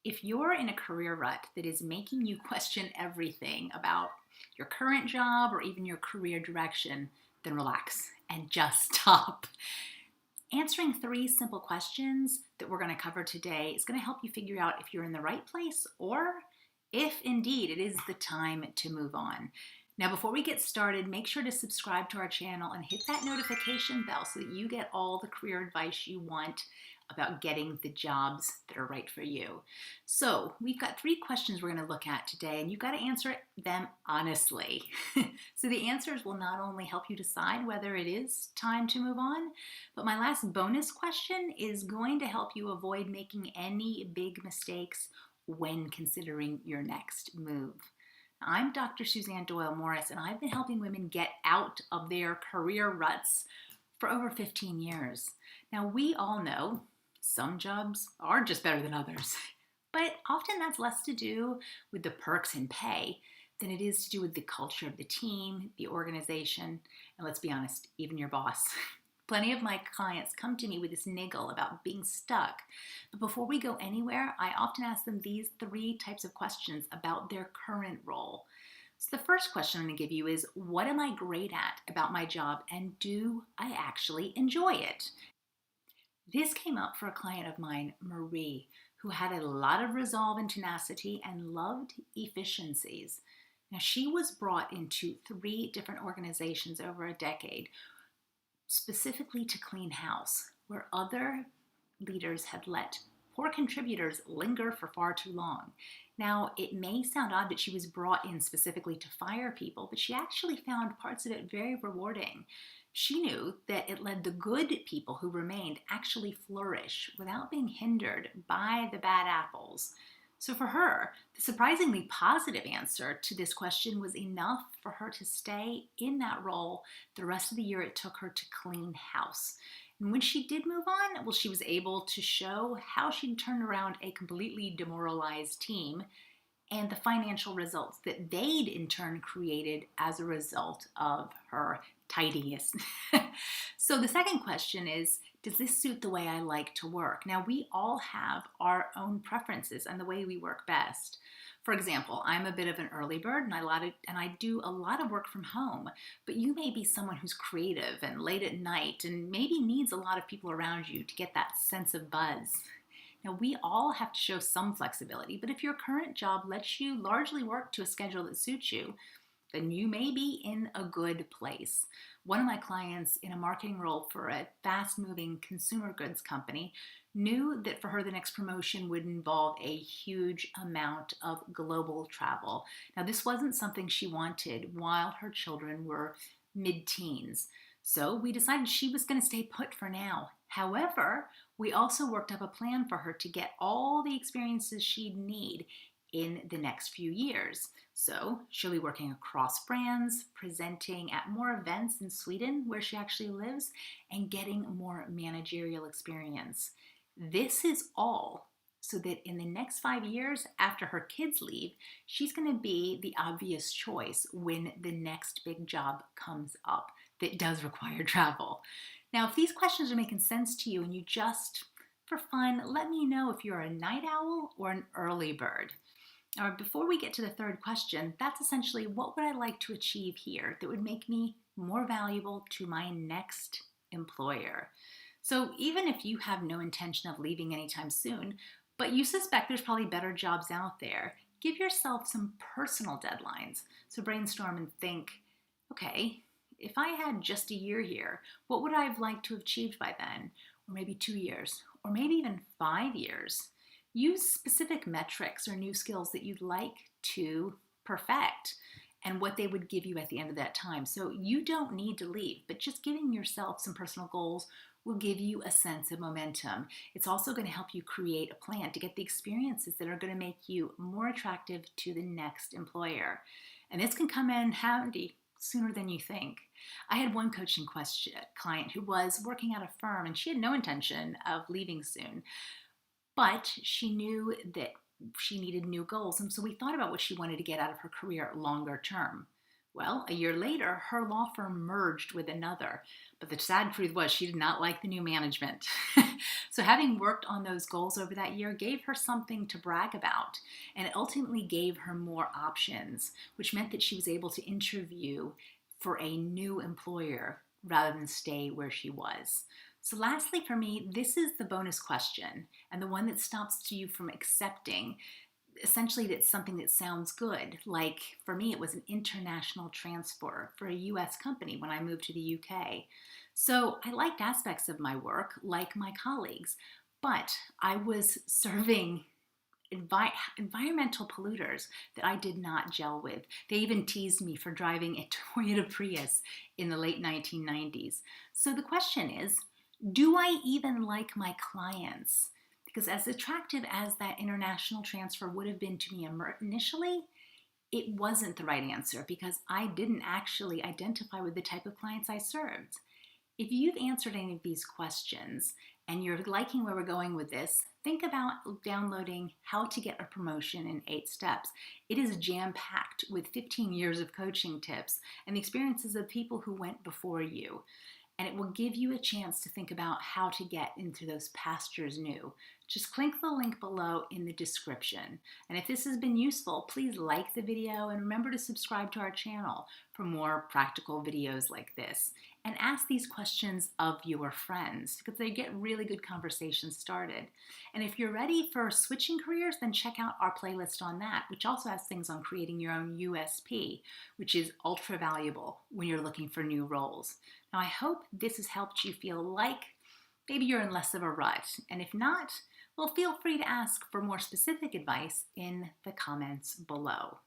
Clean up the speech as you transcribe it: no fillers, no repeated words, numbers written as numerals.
If you're in a career rut that is making you question everything about your current job or even your career direction, then relax and just stop. Answering three simple questions that we're going to cover today is going to help you figure out if you're in the right place or if indeed it is the time to move on. Now, before we get started, make sure to subscribe to our channel and hit that notification bell so that you get all the career advice you want about getting the jobs that are right for you. So we've got three questions we're going to look at today, and you've got to answer them honestly. So the answers will not only help you decide whether it is time to move on, but my last bonus question is going to help you avoid making any big mistakes when considering your next move. I'm Dr. Suzanne Doyle-Morris, and I've been helping women get out of their career ruts for over 15 years. Now, we all know some jobs are just better than others, but often that's less to do with the perks and pay than it is to do with the culture of the team, the organization, and let's be honest, even your boss. Plenty of my clients come to me with this niggle about being stuck. But before we go anywhere, I often ask them these three types of questions about their current role. So the first question I'm going to give you is, what am I great at about my job, and do I actually enjoy it? This came up for a client of mine, Marie, who had a lot of resolve and tenacity and loved efficiencies. Now, she was brought into three different organizations over a decade, specifically to clean house, where other leaders had let poor contributors linger for far too long. Now, it may sound odd that she was brought in specifically to fire people, but she actually found parts of it very rewarding. She knew that it let the good people who remained actually flourish without being hindered by the bad apples. So for her, the surprisingly positive answer to this question was enough for her to stay in that role the rest of the year it took her to clean house. And when she did move on, well, she was able to show how she'd turned around a completely demoralized team and the financial results that they'd in turn created as a result of her tidiness. So the second question is, does this suit the way I like to work? Now, we all have our own preferences and the way we work best. For example, I'm a bit of an early bird and I do a lot of work from home, but you may be someone who's creative and late at night and maybe needs a lot of people around you to get that sense of buzz. Now, we all have to show some flexibility, but if your current job lets you largely work to a schedule that suits you, then you may be in a good place. One of my clients in a marketing role for a fast-moving consumer goods company knew that for her the next promotion would involve a huge amount of global travel. Now, this wasn't something she wanted while her children were mid-teens. So we decided she was going to stay put for now. However, we also worked up a plan for her to get all the experiences she'd need in the next few years. So she'll be working across brands, presenting at more events in Sweden where she actually lives, and getting more managerial experience. This is all so that in the next 5 years after her kids leave, she's going to be the obvious choice when the next big job comes up that does require travel. Now, if these questions are making sense to you and you just, for fun, let me know if you're a night owl or an early bird. Now, before we get to the third question, that's essentially what would I like to achieve here that would make me more valuable to my next employer. So even if you have no intention of leaving anytime soon, but you suspect there's probably better jobs out there, give yourself some personal deadlines. So brainstorm and think, okay, if I had just a year here, what would I have liked to have achieved by then? Or maybe 2 years, or maybe even 5 years. Use specific metrics or new skills that you'd like to perfect and what they would give you at the end of that time. So you don't need to leave, but just giving yourself some personal goals will give you a sense of momentum. It's also going to help you create a plan to get the experiences that are going to make you more attractive to the next employer. And this can come in handy sooner than you think. I had one coaching client who was working at a firm and she had no intention of leaving soon. But she knew that she needed new goals, and so we thought about what she wanted to get out of her career longer term. Well, a year later, her law firm merged with another. But the sad truth was she did not like the new management. So, having worked on those goals over that year gave her something to brag about. And it ultimately gave her more options, which meant that she was able to interview for a new employer rather than stay where she was. So, lastly, for me, this is the bonus question and the one that stops you from accepting essentially that's something that sounds good. Like for me, it was an international transfer for a US company when I moved to the UK. So I liked aspects of my work, like my colleagues, but I was serving environmental polluters that I did not gel with. They even teased me for driving a Toyota Prius in the late 1990s. So the question is, do I even like my clients? Because as attractive as that international transfer would have been to me initially, it wasn't the right answer because I didn't actually identify with the type of clients I served. If you've answered any of these questions and you're liking where we're going with this, think about downloading How to Get a Promotion in 8 Steps. It is jam-packed with 15 years of coaching tips and the experiences of people who went before you. And it will give you a chance to think about how to get into those pastures new. Just click the link below in the description. And if this has been useful, please like the video and remember to subscribe to our channel for more practical videos like this. And ask these questions of your friends because they get really good conversations started. And if you're ready for switching careers, then check out our playlist on that, which also has things on creating your own USP, which is ultra valuable when you're looking for new roles. Now, I hope this has helped you feel like maybe you're in less of a rut. And if not, well, feel free to ask for more specific advice in the comments below.